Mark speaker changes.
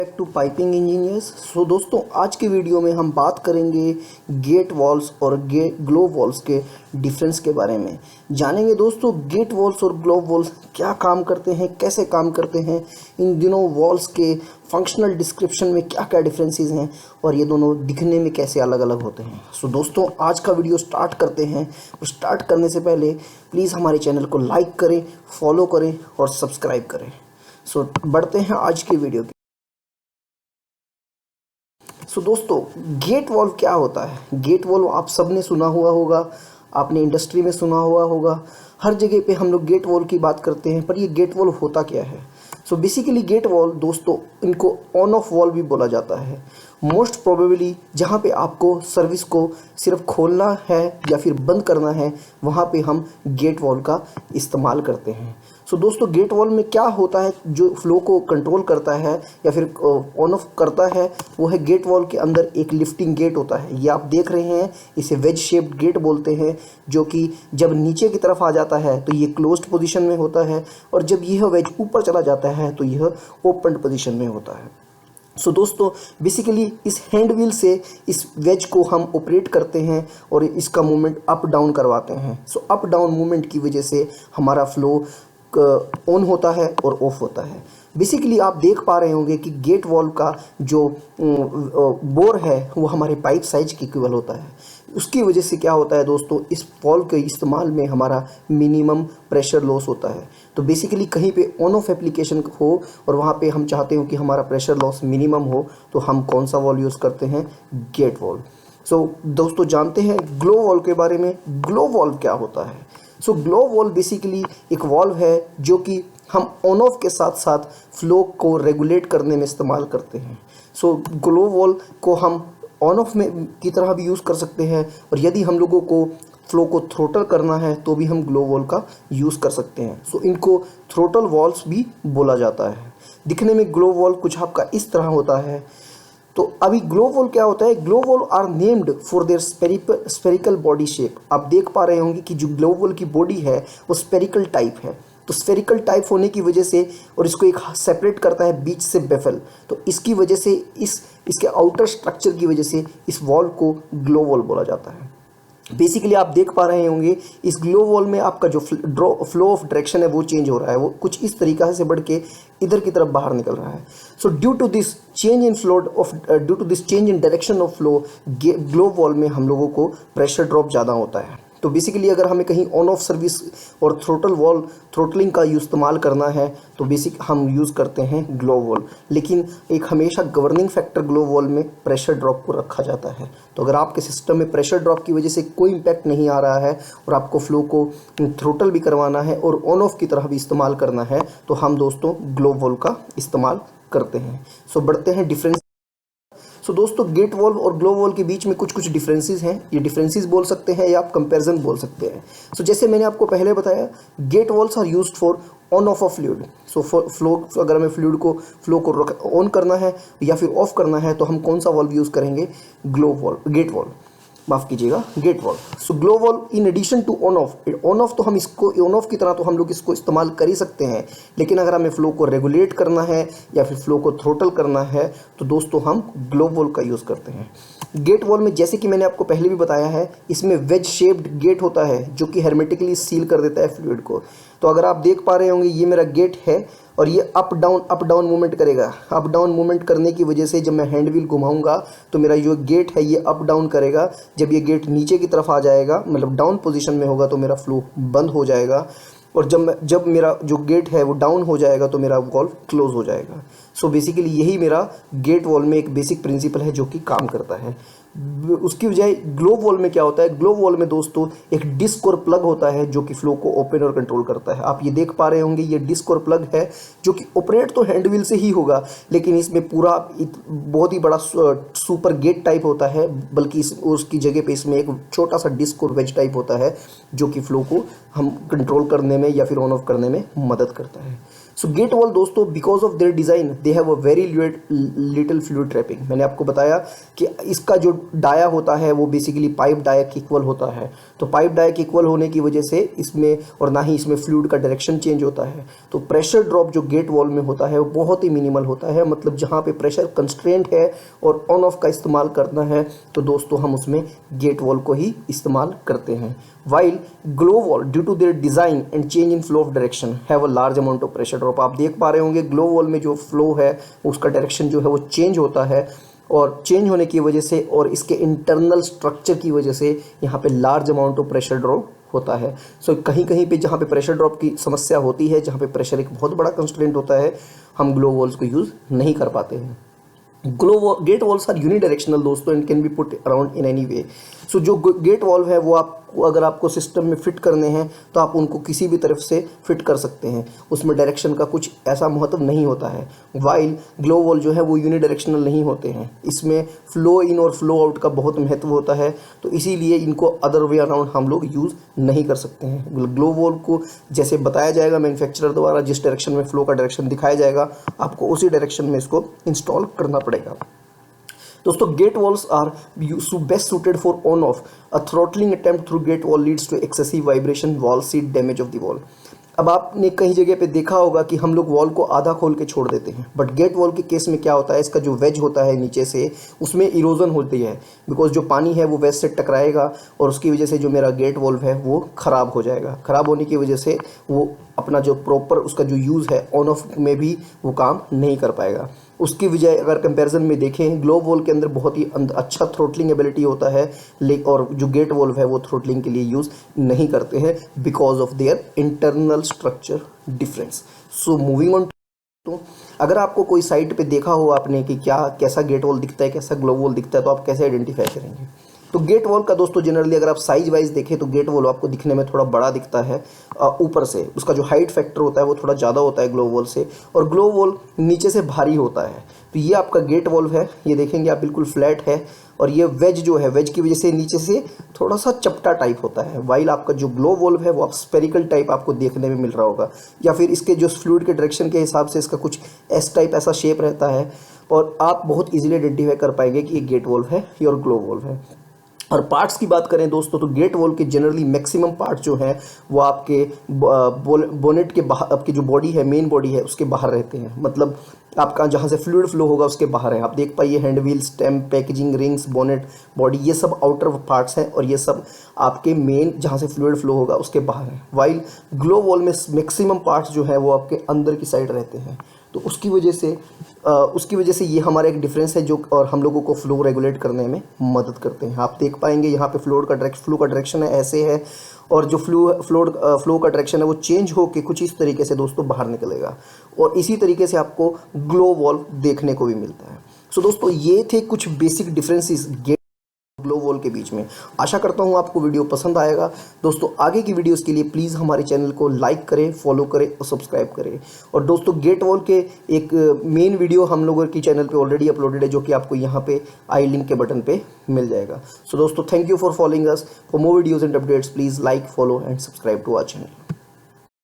Speaker 1: Back to piping engineers. So दोस्तों, आज के वीडियो में हम बात करेंगे गेट वॉल्स और ग्लो वॉल्स के डिफरेंस के बारे में। जानेंगे दोस्तों गेट वॉल्स और ग्लो वॉल्स क्या काम करते हैं, कैसे काम करते हैं, इन दिनों वॉल्स के फंक्शनल डिस्क्रिप्शन में क्या क्या डिफरेंसेस हैं और ये दोनों दिखने में कैसे अलग अलग होते हैं। सो दोस्तों, आज का वीडियो स्टार्ट करते हैं। और स्टार्ट करने से पहले प्लीज़ हमारे चैनल को लाइक करें, फॉलो करें और सब्सक्राइब करें। सो बढ़ते हैं आज की वीडियो की। सो दोस्तों, गेट वॉल्व क्या होता है? गेट वॉल्व आप सबने सुना हुआ होगा, आपने इंडस्ट्री में सुना हुआ होगा, हर जगह पे हम लोग गेट वॉल्व की बात करते हैं। पर ये गेट वॉल्व होता क्या है? सो बेसिकली गेट वॉल्व दोस्तों, इनको ऑन ऑफ वॉल्व भी बोला जाता है। मोस्ट प्रोबेबली जहाँ पे आपको सर्विस को सिर्फ खोलना है या फिर बंद करना है, वहाँ पे हम गेट वॉल्व का इस्तेमाल करते हैं। सो दोस्तों, गेट वॉल्व में क्या होता है जो फ्लो को कंट्रोल करता है या फिर ऑन ऑफ करता है, वो है गेट वॉल्व के अंदर एक लिफ्टिंग गेट होता है। ये आप देख रहे हैं, इसे वेज शेप्ड गेट बोलते हैं, जो कि जब नीचे की तरफ आ जाता है तो ये क्लोज्ड पोजीशन में होता है, और जब यह वेज ऊपर चला जाता है तो यह ओपन पोजीशन में होता है। सो दोस्तों, बेसिकली इस हैंड व्हील से इस वेज को हम ऑपरेट करते हैं और इसका मूवमेंट अप डाउन करवाते हैं। सो अप डाउन मूवमेंट की वजह से हमारा फ्लो ऑन होता है और ऑफ होता है। बेसिकली आप देख पा रहे होंगे कि गेट वॉल्व का जो बोर है वो हमारे पाइप साइज के इक्वल होता है। उसकी वजह से क्या होता है दोस्तों, इस वॉल्व के इस्तेमाल में हमारा मिनिमम प्रेशर लॉस होता है। तो बेसिकली कहीं पे ऑन ऑफ एप्लीकेशन हो और वहाँ पे हम चाहते हो कि हमारा प्रेशर लॉस मिनिमम हो, तो हम कौन सा वॉल्व यूज़ करते हैं? Gate valve. सो दोस्तों, जानते हैं ग्लो वॉल्व के बारे में। ग्लो वॉल्व क्या होता है? सो ग्लो वॉल्व बेसिकली एक वॉल्व है जो कि हम ऑन ऑफ के साथ साथ फ्लो को रेगुलेट करने में इस्तेमाल करते हैं। सो ग्लो वॉल्व को हम ऑन ऑफ में की तरह भी यूज़ कर सकते हैं, और यदि हम लोगों को फ्लो को थ्रोटल करना है तो भी हम ग्लो वॉल्व का यूज़ कर सकते हैं। सो इनको थ्रोटल वॉल्व्स भी बोला जाता है। दिखने में ग्लो वॉल्व कुछ आपका इस तरह होता है। तो अभी ग्लो वॉल्व क्या होता है? Globe valve are named for their spherical body shape. आप देख पा रहे होंगे कि जो ग्लो वॉल्व की बॉडी है वो स्पेरिकल टाइप है। तो स्पेरिकल टाइप होने की वजह से, और इसको एक सेपरेट करता है बीच से बेफल, तो इसकी वजह से इसके आउटर स्ट्रक्चर की वजह से इस वॉल्व को ग्लो वॉल्व बोला जाता है। बेसिकली आप देख पा रहे होंगे इस ग्लो वॉल्व में आपका जो फ्लो ऑफ डायरेक्शन है वो चेंज हो रहा है। वो कुछ इस तरीक़ा से बढ़ के इधर की तरफ बाहर निकल रहा है। So due to this change in direction of flow, globe valve में हम लोगों को प्रेशर ड्रॉप ज़्यादा होता है। तो बेसिकली अगर हमें कहीं ऑन ऑफ सर्विस और थ्रोटलिंग का इस्तेमाल करना है तो बेसिक हम यूज़ करते हैं ग्लो वॉल्व। लेकिन एक हमेशा गवर्निंग फैक्टर ग्लो वॉल्व में प्रेशर ड्रॉप को रखा जाता है। तो अगर आपके सिस्टम में प्रेशर ड्रॉप की वजह से कोई इम्पैक्ट नहीं आ रहा है और आपको फ्लो को थ्रोटल भी करवाना है और ऑन ऑफ की तरह भी इस्तेमाल करना है, तो हम दोस्तों ग्लो वॉल्व का इस्तेमाल करते हैं। सो बढ़ते हैं डिफरेंस। सो दोस्तों, गेट वॉल्व और ग्लो वॉल्व के बीच में कुछ डिफरेंसेस हैं। ये डिफरेंसेस बोल सकते हैं या आप कंपैरिजन बोल सकते हैं। सो जैसे मैंने आपको पहले बताया, gate valves are used for on off a fluid. So flow, अगर हमें फ्लो को ऑन करना है या फिर ऑफ करना है तो हम कौन सा वॉल्व यूज़ करेंगे? गेट वॉल्व, माफ़ कीजिएगा, gate valve. So globe valve in addition to on off तो हम इसको ऑन ऑफ की तरह तो हम लोग इसको इस्तेमाल कर ही सकते हैं। लेकिन अगर हमें फ्लो को रेगुलेट करना है या फिर फ्लो को थ्रोटल करना है तो दोस्तों हम ग्लो वॉल्व का यूज़ करते हैं। गेट वॉल्व में जैसे कि मैंने आपको पहले भी बताया है, इसमें वेज शेप्ड गेट होता है जो कि हेर्मेटिकली सील कर देता है फ्लूइड को। तो अगर आप देख पा रहे होंगे, ये मेरा गेट है और ये अप डाउन मूवमेंट करेगा। अप डाउन मूवमेंट करने की वजह से जब मैं हैंड व्हील घुमाऊंगा तो मेरा जो गेट है ये अप डाउन करेगा। जब ये गेट नीचे की तरफ आ जाएगा, मतलब डाउन पोजीशन में होगा, तो मेरा फ्लो बंद हो जाएगा। और जब मेरा जो गेट है वो डाउन हो जाएगा तो मेरा वॉल्व क्लोज हो जाएगा। सो बेसिकली यही मेरा गेट वॉल्व में एक बेसिक प्रिंसिपल है जो कि काम करता है। उसकी बजाय ग्लो वॉल्व में क्या होता है? ग्लो वॉल्व में दोस्तों एक डिस्क और प्लग होता है जो कि फ्लो को ओपन और कंट्रोल करता है। आप ये देख पा रहे होंगे, ये डिस्क और प्लग है जो कि ऑपरेट तो हैंड व्हील से ही होगा, लेकिन इसमें पूरा बहुत ही बड़ा सुपर गेट टाइप होता है, बल्कि उसकी जगह पे इसमें एक छोटा सा डिस्क और वेज टाइप होता है जो कि फ्लो को हम कंट्रोल करने में या फिर ऑन ऑफ करने में मदद करता है। सो गेट वॉल दोस्तों because of their design they have a very little fluid trapping. मैंने आपको बताया कि इसका जो डाया होता है वो बेसिकली पाइप डाया के इक्वल होता है। तो पाइप डाया के इक्वल होने की वजह से इसमें और ना ही इसमें फ्लूइड का डायरेक्शन चेंज होता है। तो प्रेशर ड्रॉप जो गेट वॉल में होता है वो बहुत ही मिनिमल होता है। मतलब जहाँ पे प्रेशर कंस्ट्रेंट है और ऑन ऑफ का इस्तेमाल करना है तो दोस्तों हम उसमें गेट वॉल को ही इस्तेमाल करते हैं। While globe valve due to their design and change in flow of direction have a large amount of pressure drop. आप देख पा रहे होंगे ग्लो वॉल में जो फ्लो है उसका डायरेक्शन जो है वो चेंज होता है और चेंज होने की वजह से और इसके इंटरनल स्ट्रक्चर की वजह से यहाँ पे large amount of pressure drop होता है। सो कहीं कहीं पे जहाँ पे प्रेशर ड्रॉप की समस्या होती है, जहाँ पे प्रेशर एक बहुत बड़ा कंस्ट्रेंट होता है, हम ग्लो वॉल्स को यूज़ नहीं कर पाते हैं। गेट वॉल्स आर यूनिडायरेक्शनल दोस्तों and can be put around in any way. So जो गेट वॉल्व है वो आपको अगर आपको सिस्टम में फिट करने हैं तो आप उनको किसी भी तरफ से फिट कर सकते हैं, उसमें डायरेक्शन का कुछ ऐसा महत्व नहीं होता है। वाइल ग्लो वॉल जो है वो यूनिडायरेक्शनल नहीं होते हैं, इसमें फ्लो इन और फ्लो आउट का बहुत महत्व होता है। तो इसीलिए इनको अदर वे अराउंड हम लोग यूज़ नहीं कर सकते हैं। ग्लो वॉल को जैसे बताया जाएगा मैन्युफैक्चरर द्वारा, जिस डायरेक्शन में फ्लो का डायरेक्शन दिखाया जाएगा आपको उसी डायरेक्शन में इसको इंस्टॉल करना पड़ेगा। दोस्तों gate valves are best suited for on off a throttling attempt through gate valve leads to excessive vibration valve seat damage of the valve. अब आपने कई जगह पे देखा होगा कि हम लोग वॉल को आधा खोल के छोड़ देते हैं, बट गेट वॉल के केस में क्या होता है, इसका जो वेज होता है नीचे से उसमें इरोजन होती है, बिकॉज जो पानी है वो वेज से टकराएगा और उसकी वजह से जो मेरा गेट वॉल्व है वो ख़राब हो जाएगा। ख़राब होने की वजह से वो अपना जो प्रॉपर उसका जो यूज़ है ऑन ऑफ में भी वो काम नहीं कर पाएगा। उसकी वजह अगर कंपैरिजन में देखें, ग्लो वॉल के अंदर बहुत ही अच्छा थ्रोटलिंग एबिलिटी होता है, और जो गेट वॉल्व है वो थ्रोटलिंग के लिए यूज़ नहीं करते हैं because of their internal structure difference. So moving on, तो अगर आपको कोई साइट पे देखा हो आपने कि क्या कैसा गेट वॉल दिखता है, कैसा ग्लो वॉल दिखता है, तो आप कैसे आइडेंटिफाई करेंगे? तो गेट वॉल का दोस्तों जनरली अगर आप साइज वाइज देखें तो गेट वॉल आपको दिखने में थोड़ा बड़ा दिखता है ऊपर से, उसका जो हाइट फैक्टर होता है वो थोड़ा ज़्यादा होता है ग्लो वॉल से, और ग्लो वॉल नीचे से भारी होता है। तो ये आपका गेट वॉल है, ये देखेंगे आप बिल्कुल फ्लैट है, और ये वेज जो है, वेज की वजह से नीचे से थोड़ा सा चपटा टाइप होता है। वाइल आपका जो ग्लो वॉल्व है वो आप स्पेरिकल टाइप आपको देखने में मिल रहा होगा, या फिर इसके जो फ्लूइड के डायरेक्शन के हिसाब से इसका कुछ एस टाइप ऐसा शेप रहता है, और आप बहुत इजीली आइडेंटिफाई कर पाएंगे कि ये गेट वॉल्व है और ग्लो वॉल्व है। और पार्ट्स की बात करें दोस्तों तो गेट वॉल के जनरली मैक्सिमम पार्ट जो हैं वो आपके बोनेट के बाहर, आपकी जो बॉडी है, मेन बॉडी है, उसके बाहर रहते हैं। मतलब आपका जहाँ से फ्लूइड फ्लो होगा उसके बाहर है। आप देख पाइए hand wheel, stem, packaging, rings, bonnet, body, ये सब आउटर पार्ट्स हैं, और ये सब आपके मेन जहाँ से फ्लूइड फ्लो होगा उसके बाहर है। वाइल ग्लो वॉल में मैक्सिमम पार्ट्स जो है वो आपके अंदर की साइड रहते हैं। तो उसकी वजह से ये हमारा एक डिफरेंस है जो और हम लोगों को फ्लो रेगुलेट करने में मदद करते हैं। आप देख पाएंगे यहाँ पे फ्लो का डायरेक्शन है, ऐसे है, और जो फ्लो का डायरेक्शन है वो चेंज होकर कुछ इस तरीके से दोस्तों बाहर निकलेगा, और इसी तरीके से आपको ग्लो वॉल्व देखने को भी मिलता है। सो दोस्तों ये थे कुछ basic differences gate globe valve के बीच में। आशा करता हूँ आपको वीडियो पसंद आएगा। दोस्तों आगे की वीडियोस के लिए प्लीज़ हमारे चैनल को लाइक करें, फॉलो करें और सब्सक्राइब करें। और दोस्तों गेट वॉल के एक मेन वीडियो हम लोगों की चैनल पे ऑलरेडी अपलोडेड है, जो कि आपको यहाँ पे आई लिंक के बटन पे मिल जाएगा। सो दोस्तों thank you for following us. For more videos and updates please like, follow and subscribe to our channel.